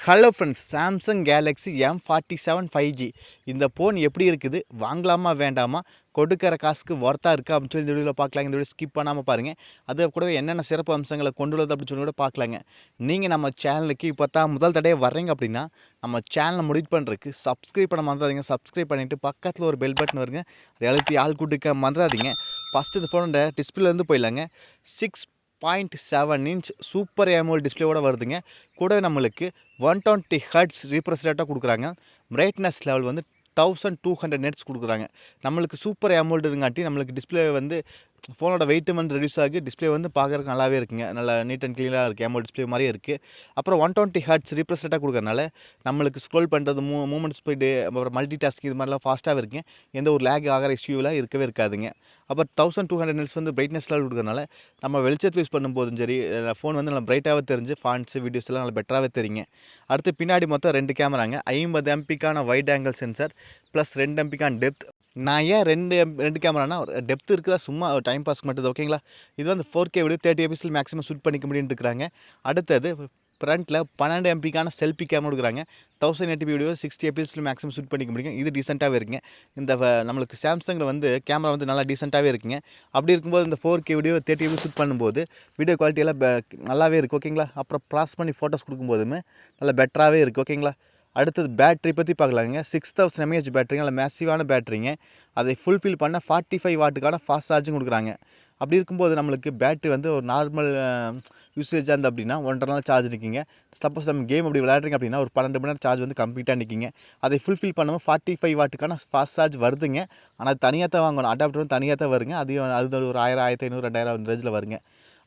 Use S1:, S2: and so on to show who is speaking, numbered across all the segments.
S1: Hello friends, Samsung Galaxy M47 5G இந்த phone எப்படி இருக்குது, வாங்கலாமா வேண்டாமா, கொடுக்குற காசுக்கு ஒர்த்தாக இருக்கா அப்படின்னு சொல்லி இந்த வீடியோவில் பார்க்கலாங்க. இந்த வீடியோ ஸ்கிப் பண்ணாமல் பாருங்கள். அது கூடவே என்னென்ன சிறப்பு அம்சங்களை கொண்டுள்ளது அப்படின்னு சொல்லி கூட பார்க்கலாங்க. நீங்கள் நம்ம சேனலுக்கு இப்போ தான் முதல் தடவை வர்றீங்க அப்படின்னா நம்ம சேனலை முடிவு பண்ணுறதுக்கு சப்ஸ்கிரைப் பண்ண மறந்துடாதீங்க. சப்ஸ்கிரைப் பண்ணிவிட்டு பக்கத்தில் ஒரு பெல் பட்டன் வருங்க, அதை அழுத்தி ஆள் கூட்டுக்க மறந்துடாதீங்க. ஃபஸ்ட்டு இந்த ஃபோனோட டிஸ்பிளேலேருந்து போயிடலாங்க. 6.7 இன்ச் சூப்பர் AMOLED டிஸ்பிளேவோட வருதுங்க. கூட நம்மளுக்கு 120 ஹெர்ட்ஸ் ரீஃப்ரெஷ் ரேட்டாக கொடுக்குறாங்க. பிரைட்னஸ் லெவல் வந்து 1200 nits கொடுக்குறாங்க. நம்மளுக்கு சூப்பர் AMOLEDங்காட்டி நம்மளுக்கு டிஸ்பிளே வந்து ஃபோனோட வெயிட்டும் வந்து ரெடியூஸ் ஆகி டிஸ்பிளே வந்து பார்க்குறதுக்கு நல்லாவே இருக்குங்க. நல்லா நீட் அண்ட் க்ளீனாக இருக்குது. AMOLED டிஸ்பிளே மாதிரியே இருக்குது. அப்புறம் 120 ஹெர்ட்ஸ் ரீஃப்ரெஷ் ரேட்டாக கொடுக்கறனால நம்மளுக்கு ஸ்க்ரோல் பண்ணுறது மூவ்மெண்ட் ஸ்பீடு அப்புறம் மல்டி டாஸ்கிங் இது மாதிரிலாம் ஃபாஸ்ட்டாகவே இருக்குங்க. எந்த ஒரு லேக் ஆகிற இஷ்யூலாம் இருக்கவே இருக்காதுங்க. அப்புறம் 1200 nits வந்து பிரைட்னஸ் லெவல் கொடுக்கறனால நம்ம வெளிச்சத்தில் யூஸ் பண்ணும்போதும் சரி, ஃபோன் வந்து நல்லா பிரைட்டாகவே தெரிஞ்சு ஃபாண்ட்ஸு வீடியோஸ் எல்லாம் நல்லா பெட்டராகவே தெரியுங்க. அடுத்து பின்னாடி மொத்தம் 2 கேமராங்க. 50 MP wide angle sensor plus 2 MP depth. நான் ஏன் ரெண்டு கேமரானா, டெப்த் இருக்குதா சும்மா டைம் பாஸ்க்கு மட்டும் ஓகேங்களா. இது வந்து 4K video 30 fps maximum shoot பண்ணிக்க முடியும்னு இருக்கிறாங்க. அடுத்தது ஃப்ரண்ட்டில் 12 MP செல்ஃபி கேமரா கொடுக்குறாங்க. 1080p video 60 fps maximum shoot பண்ணிக்க முடியும். இது டீசெண்டாகவே இருக்குங்க. இந்த நம்மளுக்கு சாம்சங்கில் வந்து கேமரா வந்து நல்லா டீசெண்டாகவே இருக்குங்க. அப்படி இருக்கும்போது இந்த 4K வீடியோ 30 fps ஷூட் பண்ணும்போது வீடியோ குவாலிட்டி எல்லாம் நல்லாவே இருக்குது ஓகேங்களா. அப்புறம் ப்ராஸ் பண்ணி ஃபோட்டோஸ் கொடுக்கும்போதுமே நல்லா பெட்டராகவே இருக்குது ஓகேங்களா. அடுத்தது பேட்ரி பற்றி பார்க்கலாங்க. 6000 mAh பேட்டரிங்க, நல்ல மேசிவான பேட்டரிங்க. அதை ஃபுல்ஃபில் பண்ண 45 வாட்டுக்கான ஃபாஸ்ட் சார்ஜிங் கொடுக்குறாங்க. அப்படி இருக்கும்போது நம்மளுக்கு பேட்டரி வந்து ஒரு நார்மல் யூசேஜாக இருந்தால் அப்படின்னா 1.5 நாள் சார்ஜ் நிற்கிங்க. சப்போஸ் நம்ம கேம் அப்படி விளையாடுறீங்க அப்படின்னா ஒரு 12 மணி நேரம் சார்ஜ் வந்து கம்ப்ளீட்டாக நிற்கிங்க. அதை ஃபுல்ஃபில் பண்ணும்போது 45 வாட்டுக்கான ஃபாஸ்ட் சார்ஜ் வருதுங்க. ஆனால் அது தனியாக தான் வாங்கணும். அடாப்டரும் தனியாக தான் வருங்க. அது ஒரு 1000, 1500, 2000 ரேஞ்சில் வருங்க.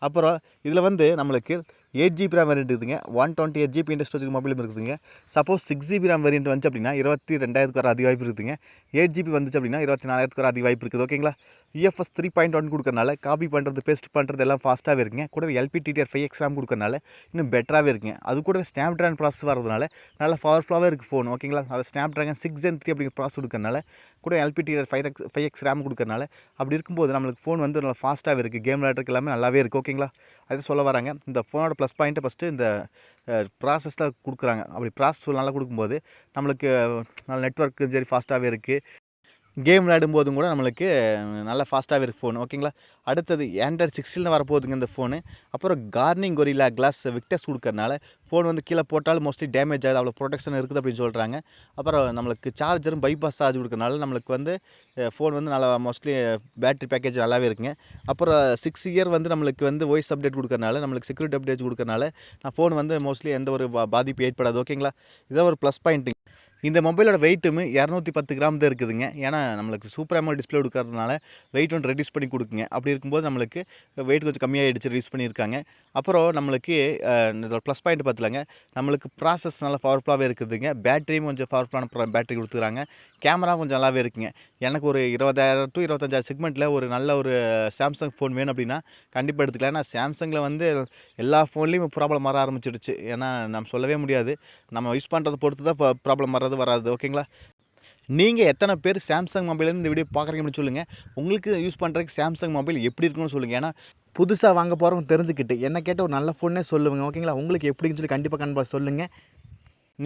S1: அப்புறம் இதில் வந்து நம்மளுக்கு 8GB RAM வேரியன்ட் இருக்குதுங்க. 128GB இன்டர் ஸ்டோரேஜ் மொபைலும் இருக்குதுங்க. சப்போஸ் 6GB RAM வேரியன்ட் வந்துச்சு அப்படின்னா 22,000 வர அதிக வாய்ப்பு இருக்குதுங்க. 8GB வந்துச்சு அப்படின்னா 24,000 வர அதிக வாய்ப்பு இருக்குது ஓகேங்களா. UFS 3.1 கொடுக்கறனால காப்பி பண்ணுறது பேஸ்ட் பண்ணுறது எல்லாம் ஃபாஸ்ட்டாகவே இருக்குங்க. கூடவே LPDDR5X RAM கொடுக்கறனால இன்னும் பெட்டராகவே இருக்குங்க. அது கூட ஸ்னாப்ட்ராகன் ப்ராசஸ் வரதுனால நல்லா பவர்ஃபுல்லாகவே இருக்குது ஃபோன் ஓகேங்களா. அது ஸ்னாப்ட்ராகன் 6 Gen 3 அப்படிங்கிற ப்ராசஸ் கொடுக்கறனால கூட LPDDR5X RAM கொடுக்கறனால அப்படி இருக்கும்போது நம்மளுக்கு ஃபோன் வந்து நல்லா ஃபாஸ்ட்டாகவே இருக்குது. கேம் விளையாடுறதுக்கு எல்லாமே நல்லாவே இருக்குது ஓகேங்களா. அதை சொல்ல வராங்க. இந்த ஃபோனோட ப்ளஸ் பாயிண்ட்டு ஃபஸ்ட்டு இந்த ப்ராசஸில் கொடுக்குறாங்க. அப்படி ப்ராசஸ் நல்லா கொடுக்கும்போது நம்மளுக்கு நல்ல நெட்ஒர்க்கு சரி ஃபாஸ்ட்டாகவே இருக்குது. கேம் விளையாடும்போதும் கூட நம்மளுக்கு நல்லா ஃபாஸ்ட்டாகவே இருக்குது ஃபோன் ஓகேங்களா. அடுத்தது Android 16 வரப்போகுதுங்க இந்த ஃபோனு. அப்புறம் கார்னிங் கொரில்லா கிளாஸ் விக்டர்ஸ் கொடுக்கறனால ஃபோன் வந்து கீழே போட்டாலும் மோஸ்ட்லி டேமேஜ் ஆகுது, அவ்வளோ ப்ரொடெக்ஷன் இருக்குது அப்படின்னு சொல்கிறாங்க. அப்புறம் நம்மளுக்கு சார்ஜரும் பைபாஸ் சார்ஜ் கொடுக்கறனால நம்மளுக்கு வந்து ஃபோன் வந்து நல்லா மோஸ்ட்லி பேட்டரி பேக்கேஜ் நல்லாவே இருக்குங்க. அப்புறம் 6 இயர் வந்து நம்மளுக்கு வந்து வாய்ஸ் அப்டேட் கொடுக்கறனால நம்மளுக்கு செக்யூரிட்டி அப்டேட் கொடுக்கறனால ஃபோன் வந்து மோஸ்ட்லி எந்த ஒரு பாதிப்பு ஏற்படாது ஓகேங்களா. இதான் ஒரு ப்ளஸ் பாயிண்ட்டுங்க. இந்த மொபைலோட வெயிட்டுமே 210 கிராம் தான் இருக்குதுங்க. ஏன்னா நம்மளுக்கு சூப்பர் AMOLED டிஸ்பிளே கொடுக்கறதுனால வெயிட் வந்து ரெடியூஸ் பண்ணி கொடுக்குங்க. அப்படி இருக்கும்போது நம்மளுக்கு வெயிட் கொஞ்சம் கம்மியாகிடுச்சு, ரெடியூஸ் பண்ணியிருக்காங்க. அப்புறம் நம்மளுக்கு இதோட ப்ளஸ் பாயிண்ட் பார்த்துலாங்க. நம்மளுக்கு ப்ராசஸ் நல்லா பவர்ஃபுல்லாகவே இருக்குதுங்க. பேட்டரியும் கொஞ்சம் பவர்ஃபுல்லான பேட்டரி கொடுத்துக்கிறாங்க. கேமரா கொஞ்சம் நல்லாவே இருக்குங்க. எனக்கு ஒரு 20,000 to 25,000 செக்மெண்ட்டில் ஒரு நல்ல ஒரு சாம்சங் ஃபோன் வேணும் அப்படின்னா கண்டிப்பாக எடுத்துக்கலாம். ஏன்னா சாம்சங்கில் வந்து எல்லா ஃபோன்லேயும் ப்ராப்ளம் வர ஆரம்பிச்சிடுச்சு. ஏன்னா நம்ம சொல்லவே முடியாது, நம்ம யூஸ் பண்ணுறதை பொறுத்து தான் ப்ராப்ளம் வராது ஓகேங்களா. நீங்கள் எத்தனை பேர் சாம்சங் மொபைலேருந்து இந்த வீடியோ பார்க்குறீங்கன்னு சொல்லுங்கள். உங்களுக்கு யூஸ் பண்ணுறதுக்கு சாம்சங் மொபைல் எப்படி இருக்குன்னு சொல்லுங்கள். ஏன்னா புதுசாக வாங்க போகிறவங்க தெரிஞ்சுக்கிட்டு என்ன கேட்ட ஒரு நல்ல ஃபோனே சொல்லுங்கள் ஓகேங்களா. உங்களுக்கு எப்படின்னு சொல்லி கண்டிப்பாக சொல்லுங்கள்.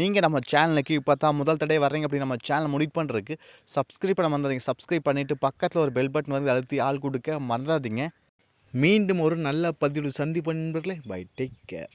S1: நீங்கள் நம்ம சேனலுக்கு இப்போ தான் முதல் தடவை வர்றீங்க அப்படின்னு நம்ம சேனல் முடிவு பண்ணுறதுக்கு சப்ஸ்கிரைப் பண்ண மறந்துடாதீங்க. சப்ஸ்கிரைப் பண்ணிவிட்டு பக்கத்தில் ஒரு பெல் பட்டன் வந்து அழுத்தி ஆள் கொடுக்க மறந்துடாதீங்க. மீண்டும் ஒரு நல்ல பதிவு சந்திப்பு நண்பர்களே. Bye, take care.